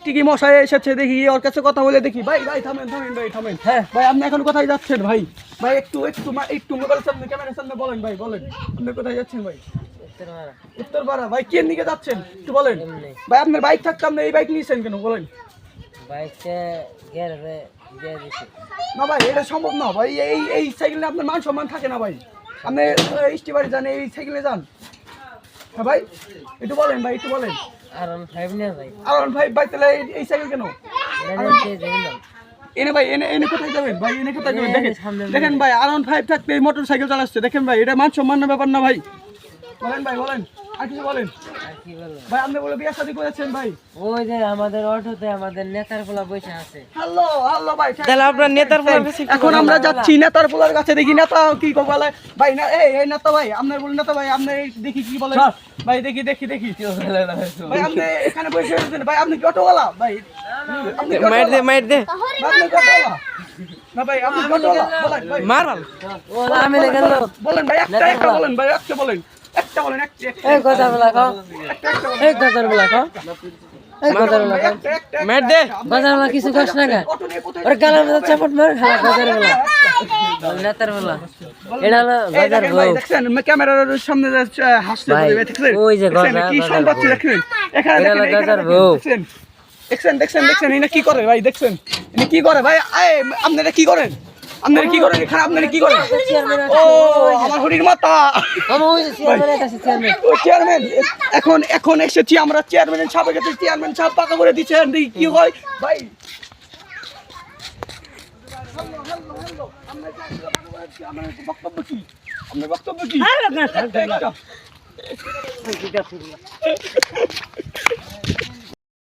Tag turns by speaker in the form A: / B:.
A: টিকটিকি মশাই এসেছে দেখি ওর কাছে কথা বলে দেখি ভাই ভাই থামেন থামেন ভাই থামেন হ্যাঁ ভাই আপনি এখন কোথায় যাচ্ছেন ভাই ভাই একটু একটু একটু মোবাইলের সামনে ক্যামেরার সামনে বলেন ভাই বলেন আপনি কোথায় যাচ্ছেন ভাই উত্তরপাড়া ভাই কে নিয়ে যাচ্ছেন একটু বলেন ভাই আপনার বাইক থাকতে আপনি এই বাইক নিয়েছেন কেন বলেন
B: বাইকটা গ্যারেজে দিয়ে দিছি
A: না ভাই এটা সম্ভব না ভাই এই সাইকেলে আপনার মান সম্মান থাকে না ভাই আপনি স্টিবারে যান এই সাইকেলে যান হ্যাঁ ভাই একটু বলেন ভাই একটু বলেন
B: R15 নিয়ে যাই
A: R15 ভাই তাহলে এই সাইকেল কেন এনে ভাই এনে কোথায় যাবেন ভাই এনে কোথায় যাবেন দেখেন ভাই R15 থাকতে এই মোটর সাইকেল চালাচ্ছে দেখেন ভাই এটা মান সম্মানের ব্যাপার না ভাই বলেন ভাই বলেন আর কিছু বলেন ভাই আপনি বলে বিয়ে শাদী করেছেন ভাই
B: ওই যে আমাদের অটোতে আমাদের নেতার পোলা বসে আছে
A: হ্যালো হ্যালো ভাই
C: তাহলে আপনার নেতার পোলার কাছে
A: এখন আমরা যাচ্ছি নেতার পোলার কাছে দেখি নেতা কি বলে ভাই না এই নেতা ভাই আপনার বলেন নেতা ভাই আপনি দেখি কি বলেন ভাই দেখি ভাই আপনি এখানে বসে আছেন ভাই আপনি কি অটোওয়ালা ভাই আপনি
C: মাইর দে
A: আপনি কি অটোওয়ালা না ভাই আপনি কি অটোওয়ালা বলেন ভাই
C: মার
B: ও আমি গেল
A: বলেন ভাই একটা বলেন ভাই একটা বলেন একটা বলেন
B: এই কথা বলা কও এই কথা বলা কও এই কথা বলা কও
C: মার দে
B: বাজার বলা কিছু কষ্ট না ওর গালের মধ্যে চাপট মার খালা বাজার বলা নেতার বলা এটা হলো বাজার
A: ভাই দেখছেন ক্যামেরার সামনে হাসতে বলে দেখছেন
B: ওই যে
A: কি সম্ভব দেখছেন এখানে দেখছেন এনে কি করে ভাই দেখছেন এনে কি করে ভাই আপনারা কি করেন আপনারা কি করেন এখানে আপনারা কি করেন ও আমার হরির মাথা চেয়ারম্যান এখন এসেছি আমরা চেয়ারম্যানের সাহেবের কাছে চেয়ারম্যান সাহেব পাকা করে দিচ্ছেন দেখি কি হয় ভাই বক্তব্য কি আপনার বক্তব্য কি